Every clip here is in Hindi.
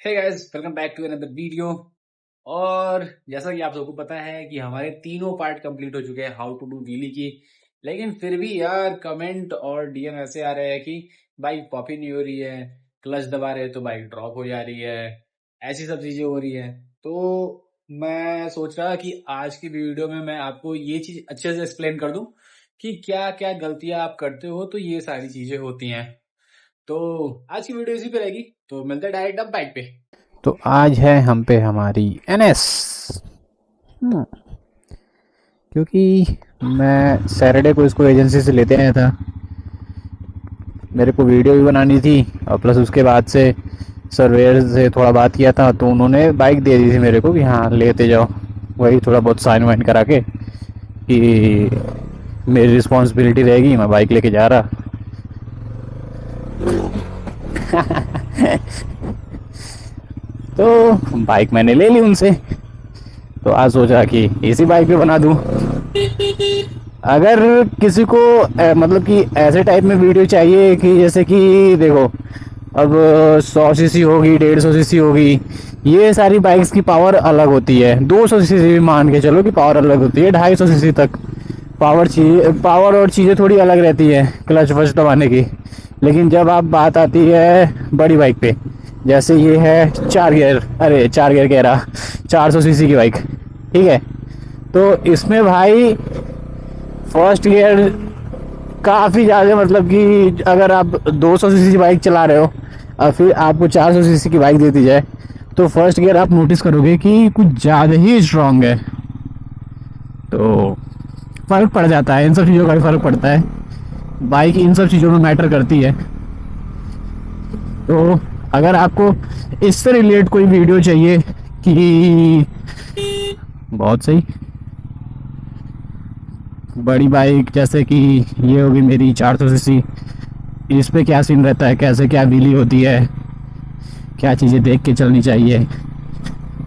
Hey guys, welcome back to another video. और जैसा कि आप सबको पता है कि हमारे तीनों पार्ट कंप्लीट हो चुके हैं हाउ टू डू व्हीली की। लेकिन फिर भी यार कमेंट और डीएम ऐसे आ रहे हैं कि बाइक पॉप ही नहीं हो रही है, क्लच दबा रहे तो बाइक ड्रॉप हो जा रही है, ऐसी सब चीजें हो रही है। तो मैं सोच रहा कि आज की वीडियो में मैं आपको ये चीज अच्छे से एक्सप्लेन कर दूं कि क्या क्या गलतियां आप करते हो तो ये सारी चीजें होती हैं। तो आज की वीडियो इसी पे रहेगी, तो मिलते हैं डायरेक्ट अब बाइक पे। तो आज है हम पे हमारी एनएस। क्योंकि मैं सैटरडे को इसको एजेंसी से लेते आया था, मेरे को वीडियो भी बनानी थी और प्लस उसके बाद से सर्वेयर से थोड़ा बात किया था तो उन्होंने बाइक दे दी थी मेरे को कि हाँ लेते जाओ। वही थोड़ा बहुत साइन वाइन करा के कि मेरी रिस्पॉन्सिबिलिटी रहेगी, मैं बाइक लेके जा रहा। तो बाइक मैंने ले ली उनसे, तो आज सोचा कि इसी बाइक पे बना दूं। अगर किसी को मतलब कि ऐसे टाइप में वीडियो चाहिए कि जैसे कि देखो, अब 100 सीसी होगी, 150 सीसी होगी, ये सारी बाइक्स की पावर अलग होती है। 200 सीसी भी मान के चलो कि पावर अलग होती है, 250 सीसी तक पावर और चीज़ें थोड़ी अलग रहती है क्लच वच दबाने की। लेकिन जब आप बात आती है बड़ी बाइक पे, जैसे ये है 4 गियर, अरे 4 गियर कह रहा, 400 सीसी की बाइक, ठीक है। तो इसमें भाई फर्स्ट गियर काफ़ी ज़्यादा, मतलब कि अगर आप 200 सीसी बाइक चला रहे हो और फिर आपको 400 सीसी की बाइक दे दी जाए तो फर्स्ट गियर आप नोटिस करोगे कि कुछ ज़्यादा ही स्ट्रांग है। तो फ़र्क पड़ जाता है, इन सब चीज़ों का भी फ़र्क पड़ता है। बाइक इन सब चीज़ों में मैटर करती है। तो अगर आपको इससे रिलेटेड कोई वीडियो चाहिए कि बहुत सही बड़ी बाइक, जैसे कि ये होगी मेरी 400 सीसी, इस पे क्या सीन रहता है, कैसे क्या व्हीली होती है, क्या चीज़ें देख के चलनी चाहिए,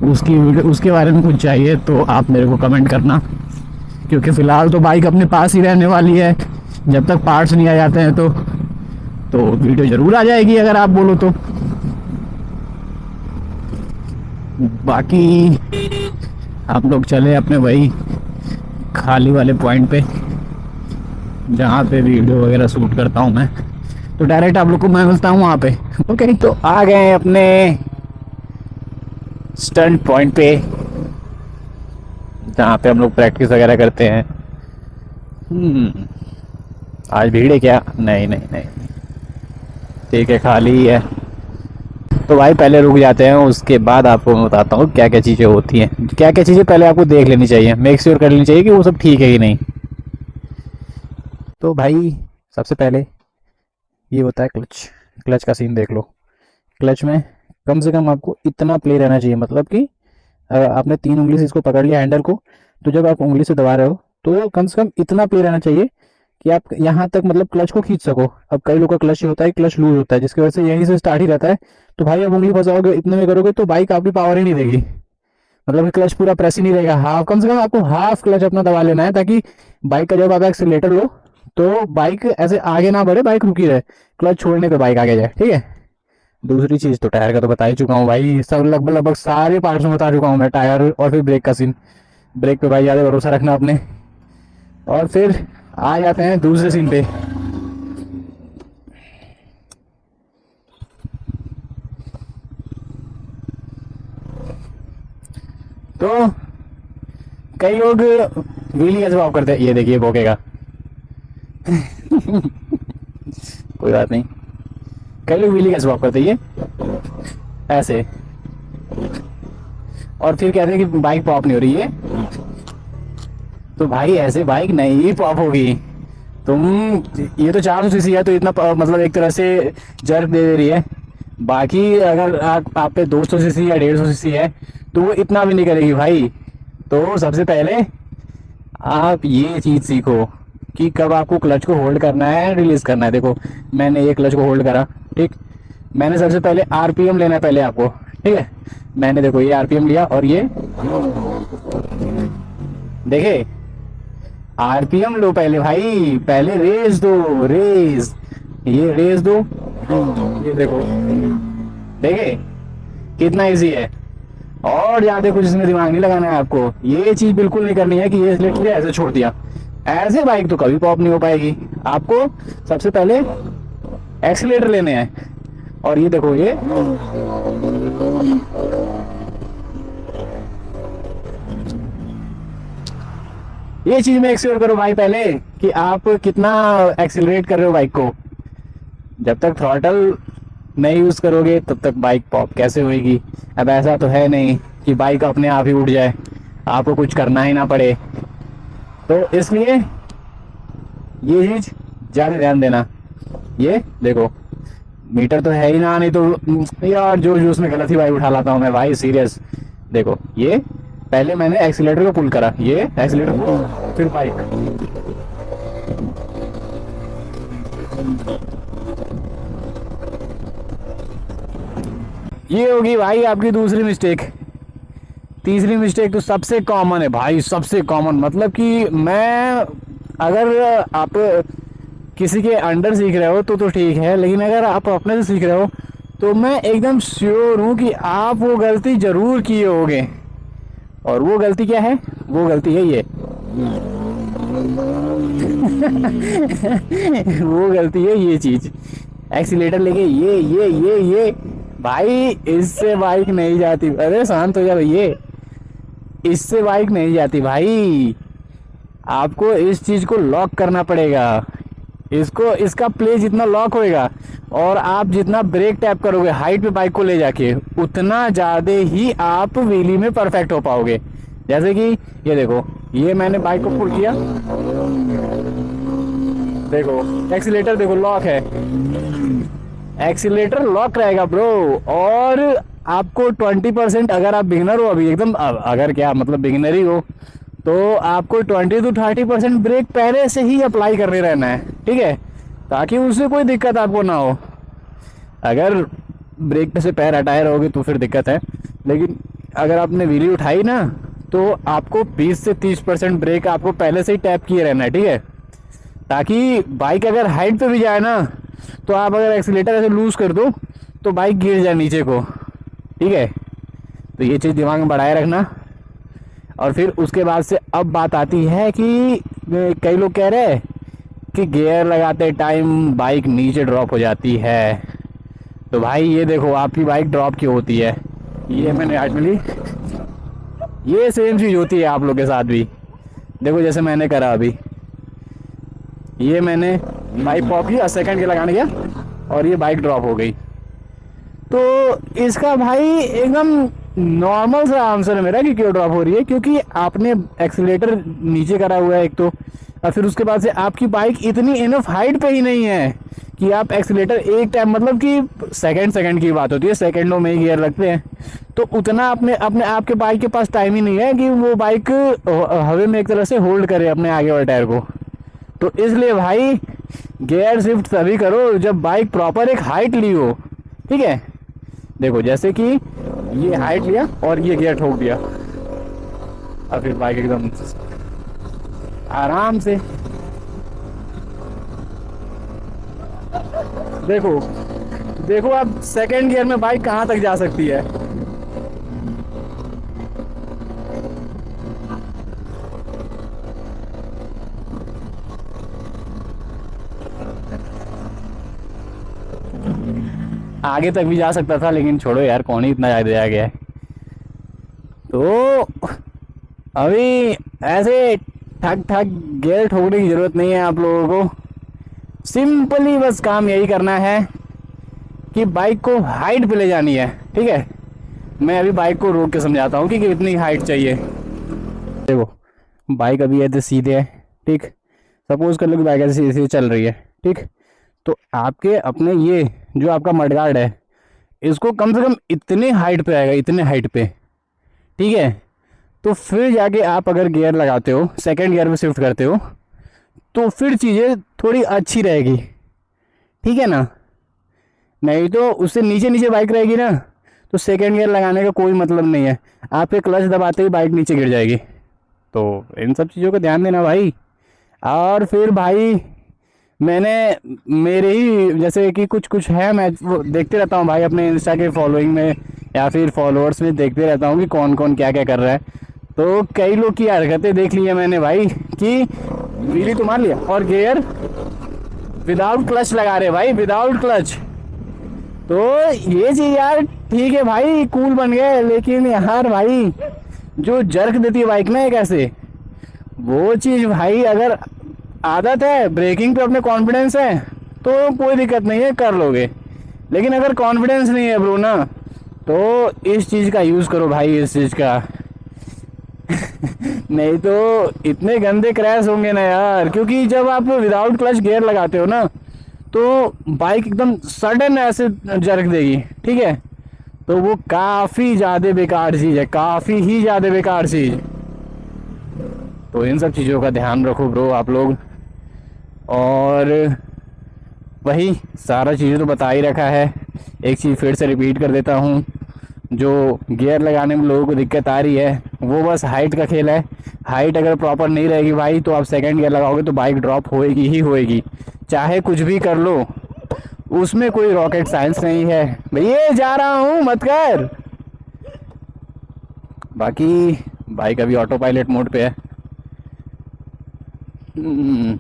उसके बारे में कुछ चाहिए तो आप मेरे को कमेंट करना। क्योंकि फ़िलहाल तो बाइक अपने पास ही रहने वाली है, जब तक पार्ट्स नहीं आ जाते हैं तो वीडियो ज़रूर आ जाएगी अगर आप बोलो तो। बाकी आप लोग चले अपने वही खाली वाले पॉइंट पे जहाँ पे वीडियो वगैरह शूट करता हूँ मैं, तो डायरेक्ट आप लोग को मैं मिलता हूँ वहाँ पे। ओके, तो आ गए हैं अपने स्टंट पॉइंट पे जहाँ पे हम लोग प्रैक्टिस वगैरह करते हैं। आज भीड़ है क्या? नहीं नहीं नहीं, ठीक है, खाली ही है। तो भाई पहले रुक जाते हैं, उसके बाद आपको मैं बताता हूँ क्या क्या चीज़ें होती हैं, क्या क्या चीज़ें पहले आपको देख लेनी चाहिए, मेक श्योर कर लेनी चाहिए कि वो सब ठीक है कि नहीं। तो भाई सबसे पहले ये होता है क्लच। क्लच का सीन देख लो। क्लच में कम से कम आपको इतना प्ले रहना चाहिए, मतलब कि आपने 3 उंगली से इसको पकड़ लिया हैंडल को, तो जब आप उंगली से दबा रहे हो तो कम से कम इतना प्ले रहना चाहिए कि आप यहाँ तक मतलब क्लच को खींच सको। अब कई लोग का क्लच होता है, क्लच लूज होता है, जिसकी वजह से यहीं से स्टार्ट ही रहता है। तो भाई अब उंगली फंसाओगे, इतने में करोगे तो बाइक आपकी पावर ही नहीं देगी, मतलब कि क्लच पूरा प्रेस ही नहीं रहेगा। हाफ, कम से कम आपको हाफ क्लच अपना दबा लेना है, ताकि बाइक का जब आप एक्सीलेटर लो तो बाइक ऐसे आगे ना बढ़े, बाइक रुकी रहे, क्लच छोड़ने पे बाइक आगे जाए, ठीक है। दूसरी चीज तो टायर का तो बता ही चुका हूँ भाई, सब लगभग लगभग सारे पार्ट्स में बता चुका हूँ मैं, टायर और फिर ब्रेक का सीन। ब्रेक पे भाई ज़्यादा भरोसा रखना अपने। और फिर आ जाते हैं दूसरे सीन पे। तो कई लोग व्हीली ऐसे वाप करते हैं, ये देखिए भोगेगा। कोई बात नहीं। कई लोग व्हीली कैसे वाप करते हैं, ये ऐसे, और फिर कहते हैं कि बाइक पॉप नहीं हो रही है। तो भाई ऐसे बाइक नहीं पॉप होगी। तुम, ये तो 400 सीसी है तो इतना मतलब एक तरह से जर्क दे रही है। बाकी अगर आप पे 200 सीसी या 150 सीसी है तो वो इतना भी नहीं करेगी भाई। तो सबसे पहले आप ये चीज़ सीखो कि कब आपको क्लच को होल्ड करना है, रिलीज करना है। देखो मैंने ये क्लच को होल्ड करा, ठीक। मैंने सबसे पहले आरपीएम लेना है पहले आपको, ठीक है। मैंने देखो ये आरपीएम लिया और ये देखे, आरपीएम लो पहले भाई, पहले रेस दो, रेस, ये रेस दो। ये देखो, देखे कितना इजी है। और ज्यादा कुछ इसमें दिमाग नहीं लगाना है आपको। ये चीज बिल्कुल नहीं करनी है कि ये एक्सीलेटर ऐसे छोड़ दिया, ऐसे बाइक तो कभी पॉप नहीं हो पाएगी। आपको सबसे पहले एक्सीलेटर लेने हैं। और ये देखो ये चीज में एक्सप्लोर करो भाई पहले कि आप कितना एक्सीलरेट कर रहे हो बाइक को। जब तक थ्रॉटल नहीं यूज करोगे तब तक बाइक पॉप कैसे होएगी। अब ऐसा तो है नहीं कि बाइक अपने आप ही उड़ जाए, आपको कुछ करना ही ना पड़े। तो इसलिए ये चीज ज्यादा ध्यान देना। ये देखो मीटर तो है ही ना, नहीं तो यार जो जो उसमें गलत ही बाइक उठा लाता हूँ मैं भाई, सीरियस। देखो ये पहले मैंने एक्सीलेटर को पुल करा, ये एक्सीलेटर को, फिर बाइक। ये होगी भाई आपकी दूसरी मिस्टेक। तीसरी मिस्टेक तो सबसे कॉमन है भाई, सबसे कॉमन। मतलब कि मैं, अगर आप किसी के अंडर सीख रहे हो तो ठीक है, लेकिन अगर आप अपने से सीख रहे हो तो मैं एकदम श्योर हूँ कि आप वो गलती जरूर किए होगे। और वो गलती क्या है? वो गलती है ये वो गलती है ये चीज, एक्सीलेटर लेके ये भाई, इससे बाइक नहीं जाती। अरे शांत हो जा भैया, इससे बाइक नहीं जाती भाई। आपको इस चीज को लॉक करना पड़ेगा। इसका प्ले जितना लॉक होएगा और आप जितना ब्रेक टैप करोगे हाइट पे बाइक को ले जाके, उतना ज्यादा ही आप व्हीली में परफेक्ट हो पाओगे। जैसे कि ये देखो, ये मैंने बाइक को पुल किया, देखो एक्सीलेटर देखो लॉक है, एक्सीलेटर लॉक रहेगा ब्रो। और आपको 20%, अगर आप बिगिनर हो अभी एकदम, अगर क्या मतलब बिगिनर ही हो, तो आपको 20 to 30% ब्रेक पहले से ही अप्लाई करने रहना है, ठीक है, ताकि उससे कोई दिक्कत आपको ना हो। अगर ब्रेक पे से पैर हटाए रहोगे तो फिर दिक्कत है, लेकिन अगर आपने व्हीली उठाई ना तो आपको 20 से 30% ब्रेक आपको पहले से ही टैप किए रहना है, ठीक है, ताकि बाइक अगर हाइट पे भी जाए ना तो आप अगर एक्सीलेटर ऐसे लूज कर दो तो बाइक गिर जाए नीचे को, ठीक है। तो ये चीज़ दिमाग में बढ़ाए रखना। और फिर उसके बाद से अब बात आती है कि कई लोग कह रहे हैं कि गियर लगाते टाइम बाइक नीचे ड्रॉप हो जाती है। तो भाई ये देखो आपकी बाइक ड्रॉप क्यों होती है, ये मैंने एक्चुअली, ये सेम चीज़ होती है आप लोग के साथ भी। देखो जैसे मैंने करा अभी, ये मैंने बाइक पॉप किया, सेकंड के लगाने गया और ये बाइक ड्रॉप हो गई। तो इसका भाई एकदम नॉर्मल सा आंसर है मेरा कि क्यों ड्रॉप हो रही है, क्योंकि आपने एक्सीलेटर नीचे करा हुआ है एक तो, और फिर उसके बाद से आपकी बाइक इतनी इनफ हाइट पे ही नहीं है कि आप एक्सीलेटर एक टाइम, मतलब कि सेकंड की बात होती है, सेकंडों में ही गियर लगते हैं, तो उतना अपने आपके बाइक के पास टाइम ही नहीं है कि वो बाइक हवा में एक तरह से होल्ड करे अपने आगे वाले टायर को। तो इसलिए भाई गियर शिफ्ट तभी करो जब बाइक प्रॉपर एक हाइट ली हो, ठीक है। देखो जैसे कि ये हाइट लिया और ये गियर ठोक दिया, और फिर बाइक एकदम आराम से, देखो देखो आप सेकंड गियर में बाइक कहां तक जा सकती है। आगे तक भी जा सकता था, लेकिन छोड़ो यार, कौन ही इतना ज्यादा आ गया है। तो अभी ऐसे ठक ठक गियर ठोकने की जरूरत नहीं है आप लोगों को। सिंपली बस काम यही करना है कि बाइक को हाइट पे ले जानी है, ठीक है। मैं अभी बाइक को रोक के समझाता हूँ कि कितनी हाइट चाहिए। देखो बाइक अभी ऐसे सीधे है, ठीक, सपोज कर लो कि बाइक ऐसे सीधे चल रही है, ठीक। तो आपके अपने ये जो आपका मडगार्ड है, इसको कम से कम इतने हाइट पे आएगा, इतने हाइट पे, ठीक है। तो फिर जाके आप अगर गियर लगाते हो, सेकंड गियर में शिफ्ट करते हो, तो फिर चीज़ें थोड़ी अच्छी रहेगी, ठीक है ना। नहीं तो उससे नीचे नीचे बाइक रहेगी ना, तो सेकंड गियर लगाने का कोई मतलब नहीं है, आपके क्लच दबाते ही बाइक नीचे गिर जाएगी। तो इन सब चीज़ों का ध्यान देना भाई। और फिर भाई मैंने मेरे ही जैसे कि कुछ है, मैं वो देखते रहता हूँ भाई अपने इंस्टा के फॉलोइंग में या फिर फॉलोअर्स में देखते रहता हूँ कि कौन कौन क्या क्या कर रहा है। तो कई लोग की हरकतें देख ली है मैंने भाई कि व्हीली तो मार लिया और गियर विदाउट क्लच लगा रहे भाई, विदाउट क्लच। तो ये चीज यार ठीक है भाई, कूल बन गए, लेकिन यार भाई जो जर्क देती है बाइक ना एक ऐसे, वो चीज भाई अगर आदत है ब्रेकिंग पे, अपने कॉन्फिडेंस है तो कोई दिक्कत नहीं है, कर लोगे। लेकिन अगर कॉन्फिडेंस नहीं है ब्रो ना, तो इस चीज का यूज करो भाई, इस चीज का। नहीं तो इतने गंदे क्रैश होंगे ना यार, क्योंकि जब आप विदाउट क्लच गियर लगाते हो ना, तो बाइक एकदम सडन ऐसे जर्क देगी, ठीक है। तो वो काफी ज्यादा बेकार चीज है, काफी ही ज्यादा बेकार चीज। तो इन सब चीजों का ध्यान रखो ब्रो आप लोग। और वही सारा चीज़ें तो बता ही रखा है, एक चीज़ फिर से रिपीट कर देता हूँ। जो गियर लगाने में लोगों को दिक्कत आ रही है वो बस हाइट का खेल है। हाइट अगर प्रॉपर नहीं रहेगी भाई, तो आप सेकंड गियर लगाओगे तो बाइक ड्रॉप होएगी ही होएगी, चाहे कुछ भी कर लो। उसमें कोई रॉकेट साइंस नहीं है भैया, जा रहा हूँ मत कर। बाकी बाइक अभी ऑटो पायलट मोड पे है। हम्म,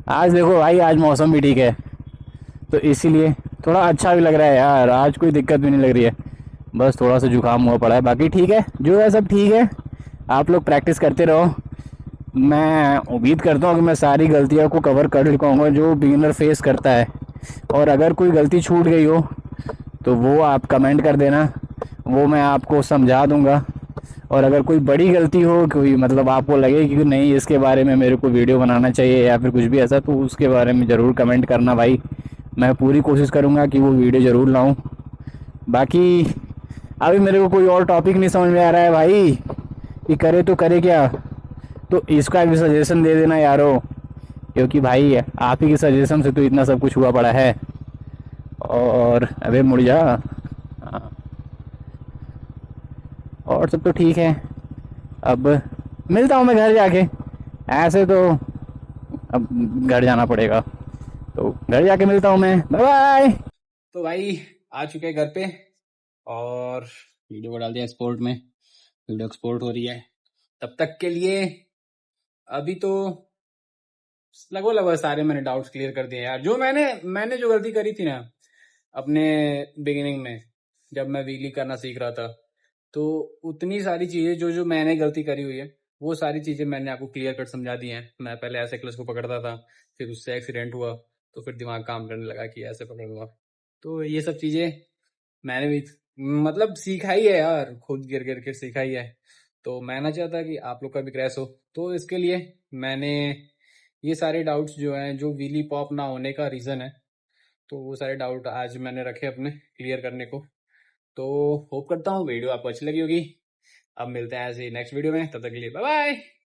आज देखो भाई, आज मौसम भी ठीक है, तो इसीलिए थोड़ा अच्छा भी लग रहा है यार, आज कोई दिक्कत भी नहीं लग रही है। बस थोड़ा सा जुकाम हुआ पड़ा है, बाकी ठीक है, जो है सब ठीक है। आप लोग प्रैक्टिस करते रहो। मैं उम्मीद करता हूँ कि मैं सारी गलतियों को कवर कर पाऊँगा जो बिगिनर फेस करता है। और अगर कोई गलती छूट गई हो तो वो आप कमेंट कर देना, वो मैं आपको समझा दूंगा। और अगर कोई बड़ी गलती हो, कोई मतलब आपको लगे कि नहीं इसके बारे में मेरे को वीडियो बनाना चाहिए या फिर कुछ भी ऐसा, तो उसके बारे में ज़रूर कमेंट करना भाई। मैं पूरी कोशिश करूँगा कि वो वीडियो ज़रूर लाऊं। बाकी अभी मेरे को कोई और टॉपिक नहीं समझ में आ रहा है भाई कि करे तो करे क्या। तो इसका भी सजेशन दे देना यारो, क्योंकि भाई आप ही के सजेशन से तो इतना सब कुछ हुआ पड़ा है। और अबे मुड़ जा। हाँ, और सब तो ठीक है। अब मिलता हूँ मैं घर जाके, ऐसे तो अब घर जाना पड़ेगा, तो घर जाके मिलता हूँ मैं, बाय बाय। तो भाई आ चुके हैं घर पे और वीडियो को डाल दिया एक्सपोर्ट में, वीडियो एक्सपोर्ट हो रही है। तब तक के लिए अभी तो लगभग लगभग सारे मैंने डाउट्स क्लियर कर दिए यार। जो मैंने जो गलती करी थी ना अपने बिगिनिंग में, जब मैं व्हीली करना सीख रहा था, तो उतनी सारी चीजें जो जो मैंने गलती करी हुई है, वो सारी चीजें मैंने आपको क्लियर कट समझा दी हैं। मैं पहले ऐसे क्लच को पकड़ता था, फिर उससे एक्सीडेंट हुआ, तो फिर दिमाग काम करने लगा कि ऐसे पकड़ूंगा। तो ये सब चीजें मैंने भी मतलब सीखा ही है यार, खुद गिर गिर के सीखा ही है। तो मैं ना चाहता कि आप लोग का भी क्रैश हो, तो इसके लिए मैंने ये सारे डाउट्स जो हैं, जो व्हीली पॉप ना होने का रीजन है, तो वो सारे डाउट आज मैंने रखे अपने क्लियर करने को। तो होप करता हूँ वीडियो आपको अच्छी लगी होगी। अब मिलते हैं ऐसे ही नेक्स्ट वीडियो में, तब तक के लिए बाय बाय।